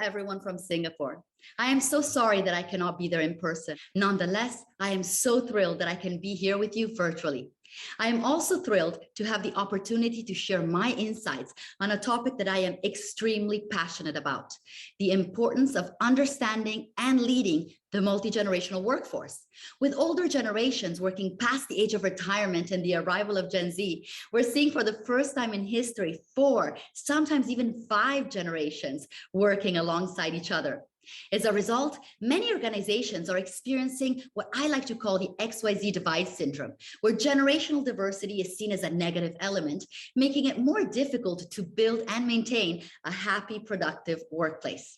everyone from Singapore. I am so sorry that I cannot be there in person. Nonetheless, I am so thrilled that I can be here with you virtually. I am also thrilled to have the opportunity to share my insights on a topic that I am extremely passionate about: the importance of understanding and leading the multi-generational workforce. With older generations working past the age of retirement and the arrival of Gen Z, we're seeing for the first time in history 4, sometimes even 5 generations working alongside each other. As a result, many organizations are experiencing what I like to call the XYZ divide syndrome, where generational diversity is seen as a negative element, making it more difficult to build and maintain a happy, productive workplace.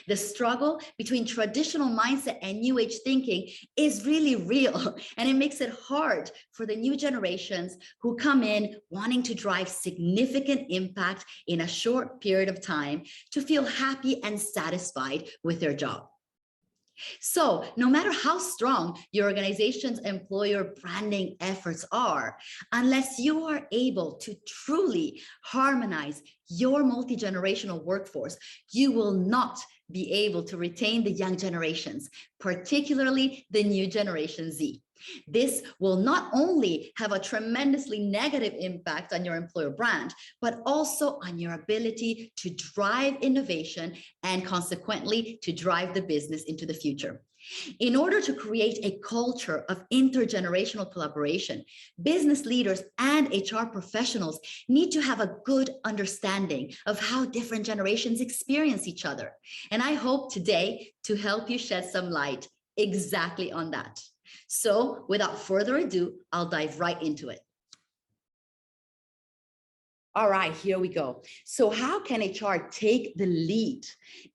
The struggle between traditional mindset and new age thinking is really real, and it makes it hard for the new generations who come in wanting to drive significant impact in a short period of time to feel happy and satisfied with their job. So no matter how strong your organization's employer branding efforts are, unless you are able to truly harmonize your multi-generational workforce, you will not be able to retain the young generations, particularly the new Generation Z. This will not only have a tremendously negative impact on your employer brand, but also on your ability to drive innovation and consequently to drive the business into the future. In order to create a culture of intergenerational collaboration, business leaders and HR professionals need to have a good understanding of how different generations experience each other. And I hope today to help you shed some light exactly on that. So without further ado, I'll dive right into it. All right, here we go. So how can HR take the lead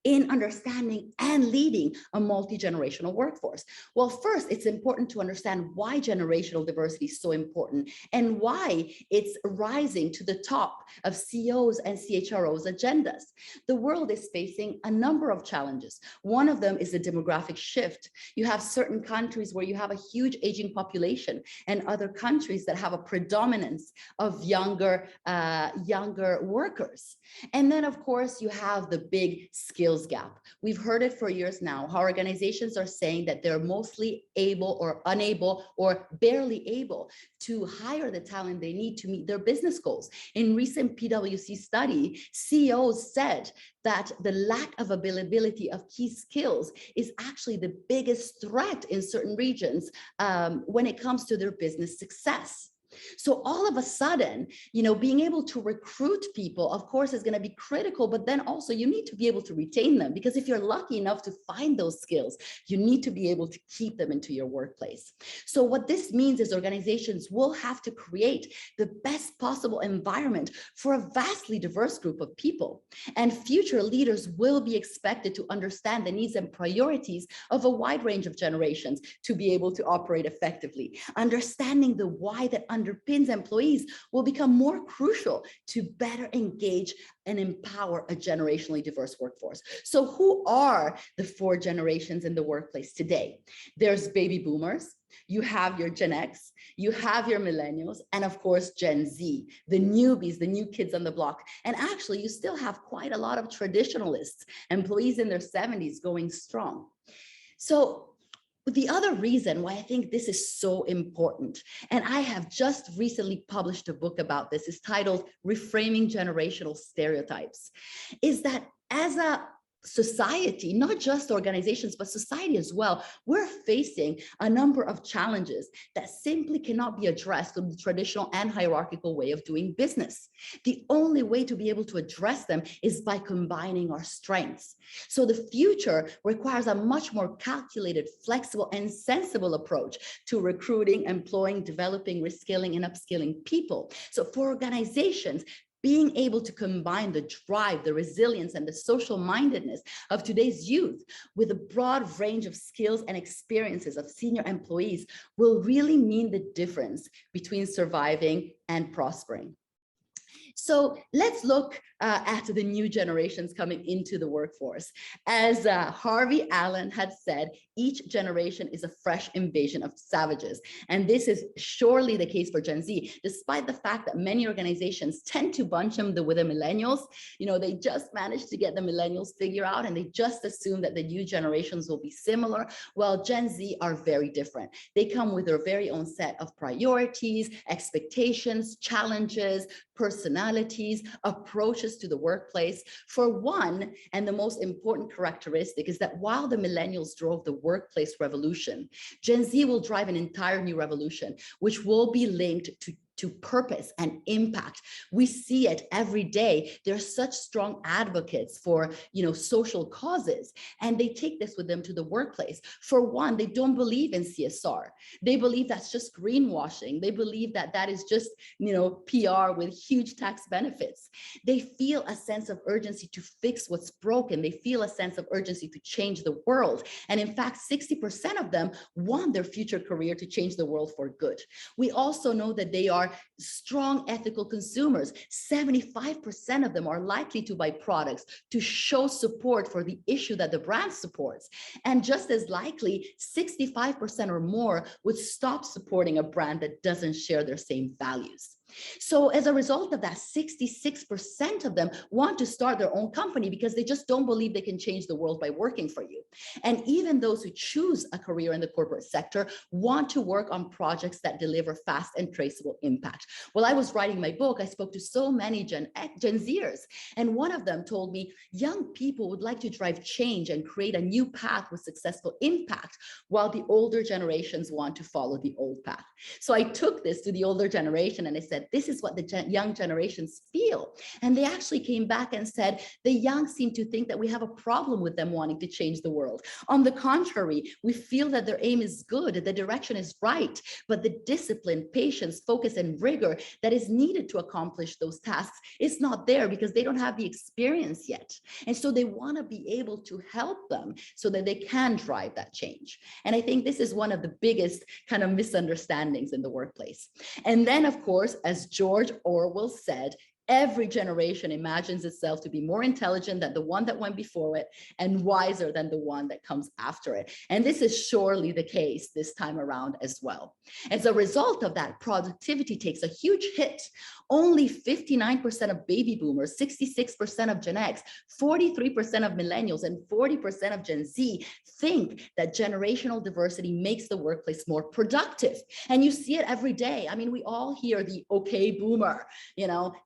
in understanding and leading a multi-generational workforce? Well, first, it's important to understand why generational diversity is so important and why it's rising to the top of CEOs and CHROs' agendas. The world is facing a number of challenges. One of them is the demographic shift. You have certain countries where you have a huge aging population and other countries that have a predominance of younger workers. And then, of course, you have the big skills gap. We've heard it for years now, how organizations are saying that they're mostly able or unable or barely able to hire the talent they need to meet their business goals. In recent PwC study, CEOs said that the lack of availability of key skills is actually the biggest threat in certain regions when it comes to their business success. So all of a sudden, being able to recruit people, of course, is going to be critical, but then also you need to be able to retain them, because if you're lucky enough to find those skills, you need to be able to keep them into your workplace. So what this means is organizations will have to create the best possible environment for a vastly diverse group of people. And future leaders will be expected to understand the needs and priorities of a wide range of generations to be able to operate effectively. Understanding the why that underpins employees will become more crucial to better engage and empower a generationally diverse workforce. So who are the 4 generations in the workplace today? There's baby boomers, you have your Gen X, you have your millennials, and of course, Gen Z, the newbies, the new kids on the block. And actually, you still have quite a lot of traditionalists, employees in their 70s going strong. So the other reason why I think this is so important, and I have just recently published a book about this, is titled Reframing Generational Stereotypes, is that as a society, not just organizations, but society as well, we're facing a number of challenges that simply cannot be addressed through the traditional and hierarchical way of doing business. The only way to be able to address them is by combining our strengths. So the future requires a much more calculated, flexible, and sensible approach to recruiting, employing, developing, reskilling, and upskilling people. So for organizations, being able to combine the drive, the resilience, and the social mindedness of today's youth with a broad range of skills and experiences of senior employees will really mean the difference between surviving and prospering. So let's look at the new generations coming into the workforce. As Harvey Allen had said, each generation is a fresh invasion of savages. And this is surely the case for Gen Z, despite the fact that many organizations tend to bunch them with the millennials. You know, they just managed to get the millennials figured out and they just assume that the new generations will be similar. Well, Gen Z are very different. They come with their very own set of priorities, expectations, challenges, personalities, approaches to the workplace. For one, and the most important characteristic is that while the millennials drove the workplace revolution, Gen Z will drive an entire new revolution, which will be linked to purpose and impact. We see it every day. They're such strong advocates for, social causes, and they take this with them to the workplace. For one, they don't believe in CSR. They believe that's just greenwashing. They believe that that is just, PR with huge tax benefits. They feel a sense of urgency to fix what's broken. They feel a sense of urgency to change the world. And in fact, 60% of them want their future career to change the world for good. We also know that they are strong ethical consumers. 75% of them are likely to buy products to show support for the issue that the brand supports. And just as likely, 65% or more would stop supporting a brand that doesn't share their same values. So as a result of that, 66% of them want to start their own company because they just don't believe they can change the world by working for you. And even those who choose a career in the corporate sector want to work on projects that deliver fast and traceable impact. While I was writing my book, I spoke to so many Gen Zers, and one of them told me young people would like to drive change and create a new path with successful impact, while the older generations want to follow the old path. So I took this to the older generation and I said, this is what the young generations feel. And they actually came back and said, the young seem to think that we have a problem with them wanting to change the world. On the contrary, we feel that their aim is good, the direction is right, but the discipline, patience, focus, and rigor that is needed to accomplish those tasks is not there because they don't have the experience yet. And so they want to be able to help them so that they can drive that change. And I think this is one of the biggest kind of misunderstandings in the workplace. And then, of course, as George Orwell said, every generation imagines itself to be more intelligent than the one that went before it and wiser than the one that comes after it. And this is surely the case this time around as well. As a result of that, productivity takes a huge hit. Only 59% of baby boomers, 66% of Gen X, 43% of millennials, and 40% of Gen Z think that generational diversity makes the workplace more productive. And you see it every day. I mean, we all hear the okay boomer,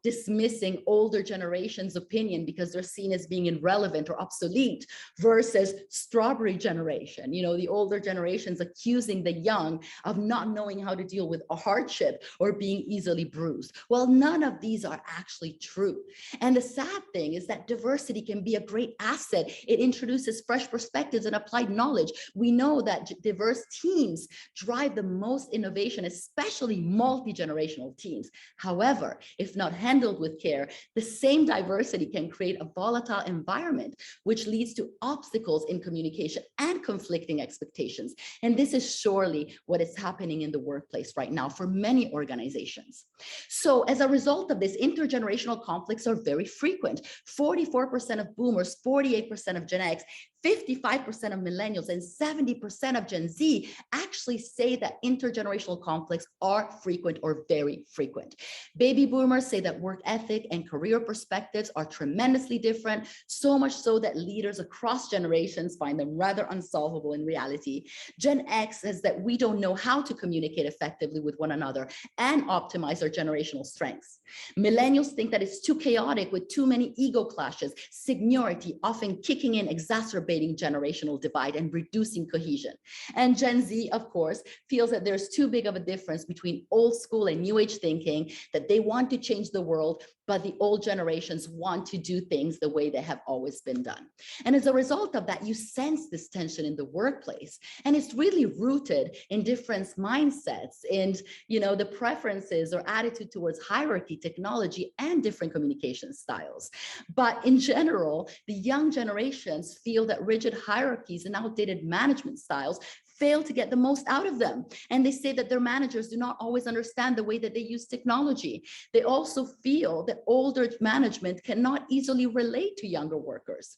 dismissing older generations' opinion because they're seen as being irrelevant or obsolete, versus strawberry generation, the older generations accusing the young of not knowing how to deal with a hardship or being easily bruised. Well, none of these are actually true. And the sad thing is that diversity can be a great asset. It introduces fresh perspectives and applied knowledge. We know that diverse teams drive the most innovation, especially multi-generational teams. However, if not handled with care, the same diversity can create a volatile environment, which leads to obstacles in communication and conflicting expectations. And this is surely what is happening in the workplace right now for many organizations. So as a result of this, intergenerational conflicts are very frequent. 44% of boomers, 48% of Gen X, 55% of millennials, and 70% of Gen Z actually say that intergenerational conflicts are frequent or very frequent. Baby boomers say that work ethic and career perspectives are tremendously different, so much so that leaders across generations find them rather unsolvable in reality. Gen X says that we don't know how to communicate effectively with one another and optimize our generational strengths. Millennials think that it's too chaotic with too many ego clashes, seniority often kicking in, exacerbating generational divide and reducing cohesion. And Gen Z, of course, feels that there's too big of a difference between old school and new age thinking, that they want to change the world, but the old generations want to do things the way they have always been done. And as a result of that, you sense this tension in the workplace. And it's really rooted in different mindsets and, the preferences or attitude towards hierarchy, technology, and different communication styles. But in general, the young generations feel that rigid hierarchies and outdated management styles fail to get the most out of them. And they say that their managers do not always understand the way that they use technology. They also feel that older management cannot easily relate to younger workers,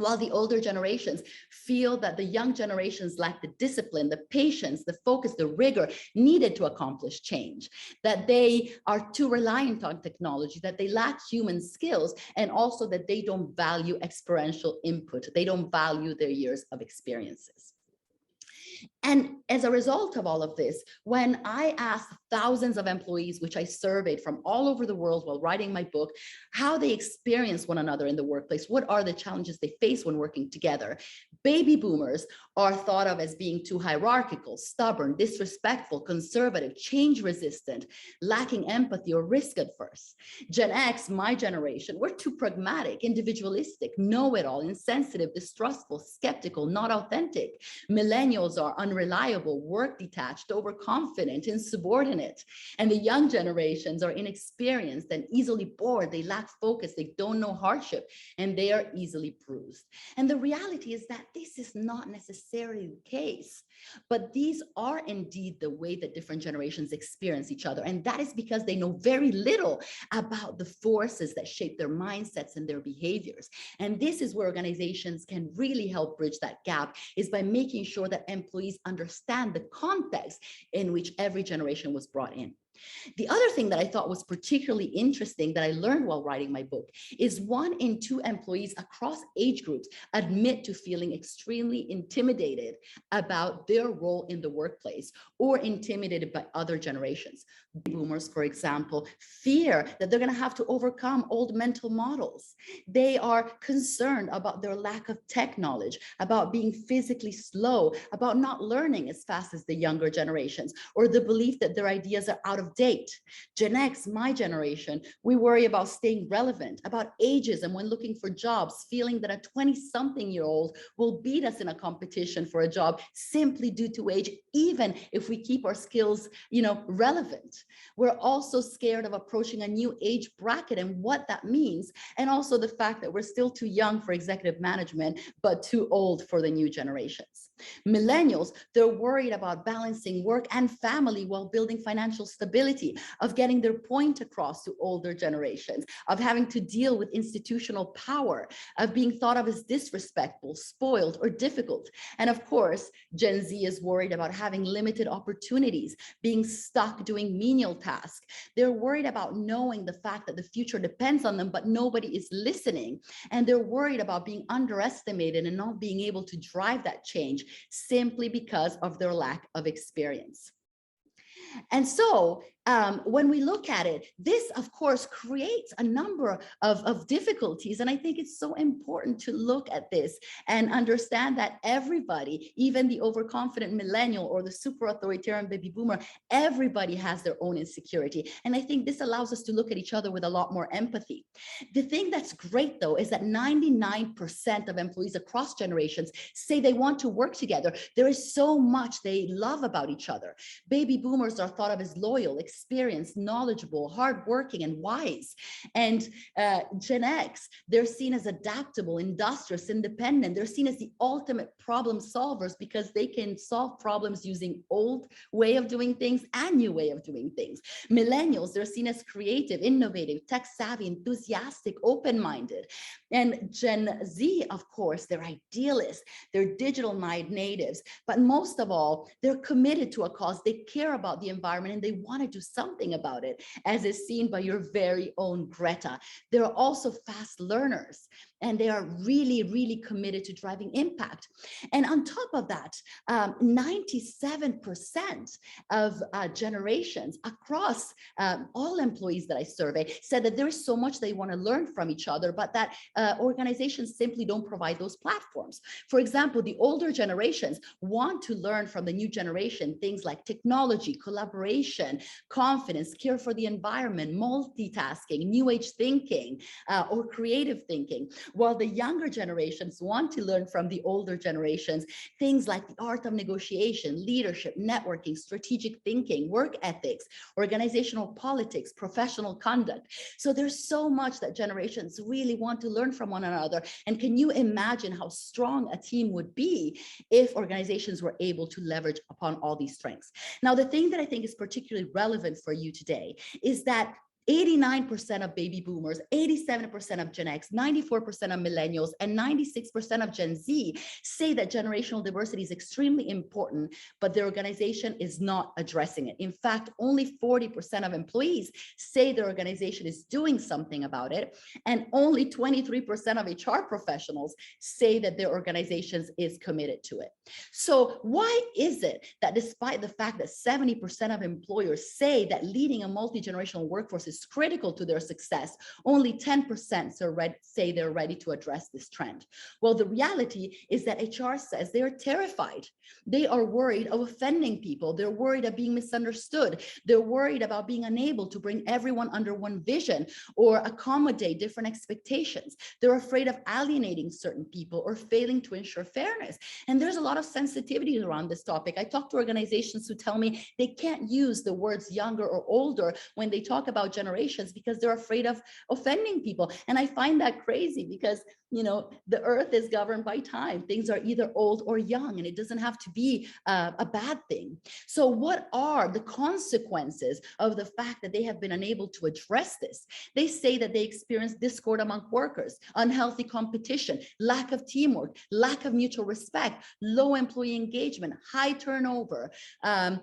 while the older generations feel that the young generations lack the discipline, the patience, the focus, the rigor needed to accomplish change, that they are too reliant on technology, that they lack human skills, and also that they don't value experiential input. They don't value their years of experiences. And as a result of all of this, when I asked thousands of employees, which I surveyed from all over the world while writing my book, how they experience one another in the workplace, what are the challenges they face when working together, baby boomers are thought of as being too hierarchical, stubborn, disrespectful, conservative, change resistant, lacking empathy or risk adverse. Gen X, my generation, we're too pragmatic, individualistic, know-it-all, insensitive, distrustful, skeptical, not authentic. Millennials are unreliable, work detached, overconfident, insubordinate. And the young generations are inexperienced and easily bored. They lack focus, they don't know hardship, and they are easily bruised. And the reality is that this is not necessarily the case, but these are indeed the way that different generations experience each other. And that is because they know very little about the forces that shape their mindsets and their behaviors. And this is where organizations can really help bridge that gap, is by making sure that employees understand the context in which every generation was brought in. The other thing that I thought was particularly interesting that I learned while writing my book is 1 in 2 employees across age groups admit to feeling extremely intimidated about their role in the workplace or intimidated by other generations. Boomers, for example, fear that they're going to have to overcome old mental models. They are concerned about their lack of tech knowledge, about being physically slow, about not learning as fast as the younger generations, or the belief that their ideas are out of date. Gen X, my generation, we worry about staying relevant, about ageism when looking for jobs, feeling that a 20-something-year-old will beat us in a competition for a job simply due to age, even if we keep our skills, relevant. We're also scared of approaching a new age bracket and what that means, and also the fact that we're still too young for executive management, but too old for the new generations. Millennials, they're worried about balancing work and family while building financial stability, of getting their point across to older generations, of having to deal with institutional power, of being thought of as disrespectful, spoiled, or difficult. And of course, Gen Z is worried about having limited opportunities, being stuck doing menial tasks. They're worried about knowing the fact that the future depends on them, but nobody is listening. And they're worried about being underestimated and not being able to drive that change simply because of their lack of experience. And so when we look at it, this, of course, creates a number of difficulties. And I think it's so important to look at this and understand that everybody, even the overconfident millennial or the super authoritarian baby boomer, everybody has their own insecurity. And I think this allows us to look at each other with a lot more empathy. The thing that's great, though, is that 99% of employees across generations say they want to work together. There is so much they love about each other. Baby boomers are thought of as loyal, experienced, knowledgeable, hardworking, and wise. And Gen X, they're seen as adaptable, industrious, independent. They're seen as the ultimate problem solvers because they can solve problems using old way of doing things and new way of doing things. Millennials, they're seen as creative, innovative, tech-savvy, enthusiastic, open-minded. And Gen Z, of course, they're idealists, they're digital natives, but most of all, they're committed to a cause. They care about the environment and they want to do something about it, as is seen by your very own Greta. They're also fast learners, and they are really, really committed to driving impact. And on top of that, 97% of generations across all employees that I survey said that there is so much they want to learn from each other, but that organizations simply don't provide those platforms. For example, the older generations want to learn from the new generation things like technology, collaboration, confidence, care for the environment, multitasking, new age thinking, or creative thinking. while the younger generations want to learn from the older generations things like the art of negotiation, leadership, networking, strategic thinking, work ethics, organizational politics, professional conduct. So there's so much that generations really want to learn from one another. And can you imagine how strong a team would be if organizations were able to leverage upon all these strengths? Now, the thing that I think is particularly relevant for you today is that 89% of baby boomers, 87% of Gen X, 94% of millennials, and 96% of Gen Z say that generational diversity is extremely important, but their organization is not addressing it. In fact, only 40% of employees say their organization is doing something about it, and only 23% of HR professionals say that their organizations is committed to it. So why is it that despite the fact that 70% of employers say that leading a multi-generational workforce is critical to their success, only 10% say they're ready to address this trend? Well, the reality is that HR says they are terrified. They are worried of offending people. They're worried of being misunderstood. They're worried about being unable to bring everyone under one vision or accommodate different expectations. They're afraid of alienating certain people or failing to ensure fairness. And there's a lot of sensitivity around this topic. I talk to organizations who tell me they can't use the words younger or older when they talk about generations because they're afraid of offending people. And I find that crazy because, you know, the earth is governed by time. Things are either old or young, and it doesn't have to be a bad thing. So what are the consequences of the fact that they have been unable to address this? They say that they experience discord among workers, unhealthy competition, lack of teamwork, lack of mutual respect, low employee engagement, high turnover, and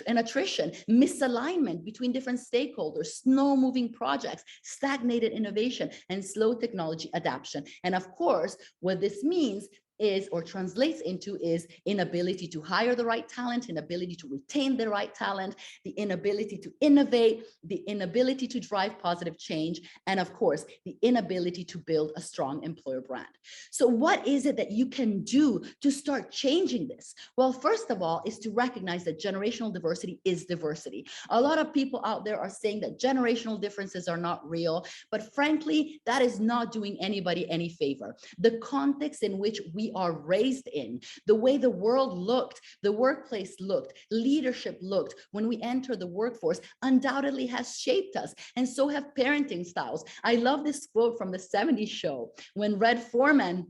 attrition, misalignment between different stakeholders, slow-moving projects, stagnated innovation, and slow technology adoption. And of course, what this means is, or translates into, is inability to hire the right talent, inability to retain the right talent, the inability to innovate, the inability to drive positive change, and of course, the inability to build a strong employer brand. So what is it that you can do to start changing this? Well, first of all, is to recognize that generational diversity is diversity. A lot of people out there are saying that generational differences are not real, but frankly, that is not doing anybody any favor. The context in which we are raised in, the way the world looked, the workplace looked, leadership looked when we enter the workforce undoubtedly has shaped us, and so have parenting styles. I love this quote from the 70s show when Red Foreman,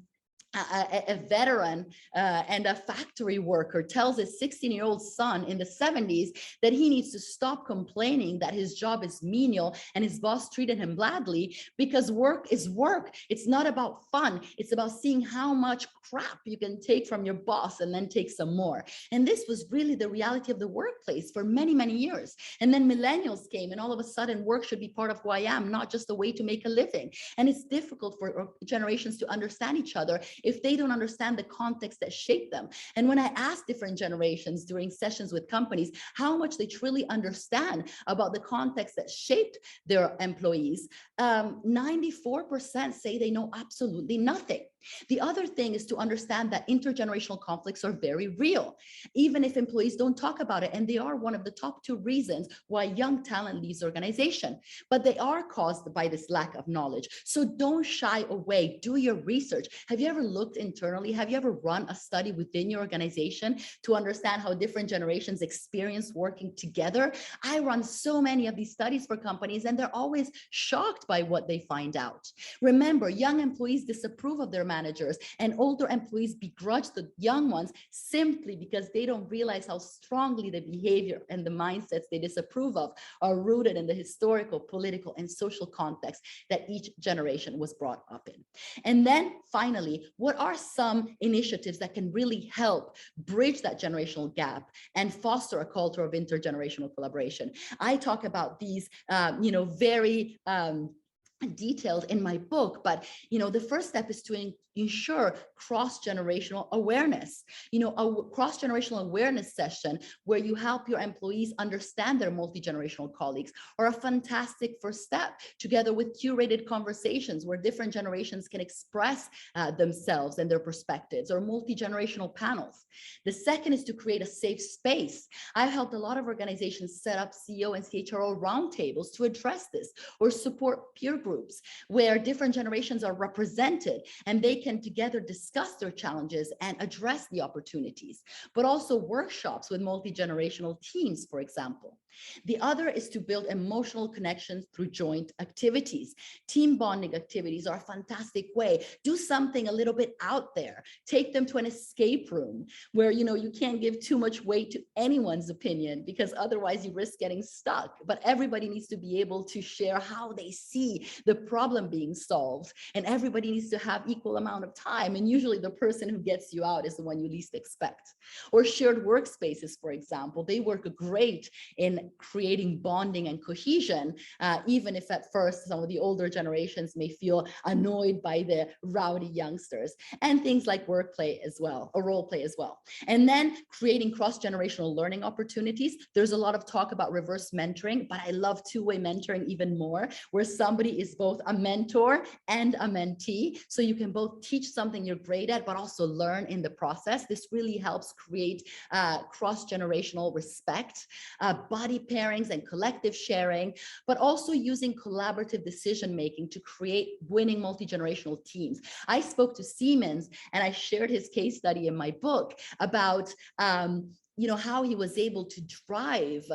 a veteran and a factory worker, tells his 16-year-old son in the 70s that he needs to stop complaining that his job is menial and his boss treated him badly, because work is work. It's not about fun. It's about seeing how much crap you can take from your boss and then take some more. And this was really the reality of the workplace for many, many years. And then millennials came, and all of a sudden work should be part of who I am, not just a way to make a living. And it's difficult for generations to understand each other if they don't understand the context that shaped them. And when I ask different generations during sessions with companies how much they truly understand about the context that shaped their employees, 94% say they know absolutely nothing. The other thing is to understand that intergenerational conflicts are very real, even if employees don't talk about it. And they are one of the top 2 reasons why young talent leaves the organization, but they are caused by this lack of knowledge. So don't shy away, do your research. Have you ever looked internally? Have you ever run a study within your organization to understand how different generations experience working together? I run so many of these studies for companies, and they're always shocked by what they find out. Remember, young employees disapprove of their managers, and older employees begrudge the young ones simply because they don't realize how strongly the behavior and the mindsets they disapprove of are rooted in the historical, political, and social context that each generation was brought up in. And then finally, what are some initiatives that can really help bridge that generational gap and foster a culture of intergenerational collaboration? I talk about these, very detailed in my book, but the first step is to ensure cross-generational awareness. A cross-generational awareness session where you help your employees understand their multi-generational colleagues are a fantastic first step, together with curated conversations where different generations can express themselves and their perspectives, or multi-generational panels. The second is to create a safe space. I've helped a lot of organizations set up CEO and CHRO roundtables to address this, or support peer groups where different generations are represented and they can together discuss their challenges and address the opportunities, but also workshops with multi-generational teams, for example. The other is to build emotional connections through joint activities. Team bonding activities are a fantastic way. Do something a little bit out there. Take them to an escape room where, you can't give too much weight to anyone's opinion, because otherwise you risk getting stuck. But everybody needs to be able to share how they see the problem being solved, and everybody needs to have equal amount of time. And usually the person who gets you out is the one you least expect. Or shared workspaces, for example, they work great in creating bonding and cohesion, even if at first some of the older generations may feel annoyed by the rowdy youngsters, and things like work play as well, or role play as well. And then creating cross-generational learning opportunities. There's a lot of talk about reverse mentoring, but I love two-way mentoring even more, where somebody is both a mentor and a mentee. So you can both teach something you're great at, but also learn in the process. This really helps create cross-generational respect, body pairings and collective sharing, but also using collaborative decision-making to create winning multi-generational teams. I spoke to Siemens, and I shared his case study in my book about how he was able to drive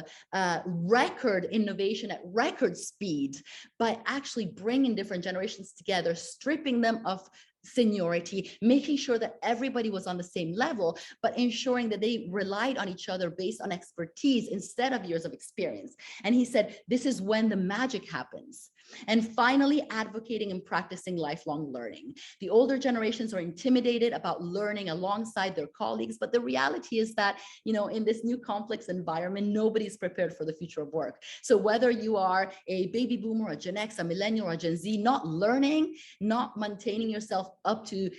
record innovation at record speed by actually bringing different generations together, stripping them of seniority, making sure that everybody was on the same level, but ensuring that they relied on each other based on expertise instead of years of experience. And he said, this is when the magic happens. And finally, advocating and practicing lifelong learning. The older generations are intimidated about learning alongside their colleagues, but the reality is that, in this new complex environment, nobody's prepared for the future of work. So whether you are a baby boomer, a Gen X, a millennial, or a Gen Z, not learning, not maintaining yourself up to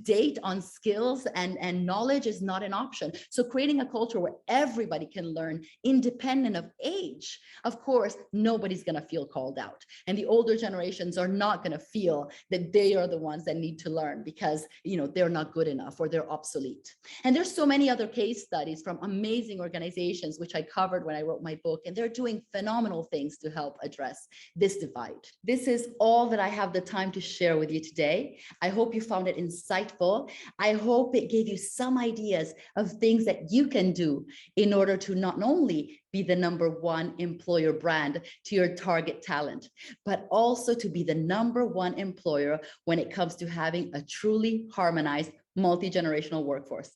date on skills and knowledge is not an option. So creating a culture where everybody can learn independent of age, of course, nobody's going to feel called out. And the older generations are not going to feel that they are the ones that need to learn because, they're not good enough or they're obsolete. And there's so many other case studies from amazing organizations, which I covered when I wrote my book, and they're doing phenomenal things to help address this divide. This is all that I have the time to share with you today. I hope you found it insightful. I hope it gave you some ideas of things that you can do in order to not only be the #1 employer brand to your target talent, but also to be the #1 employer when it comes to having a truly harmonized multi-generational workforce.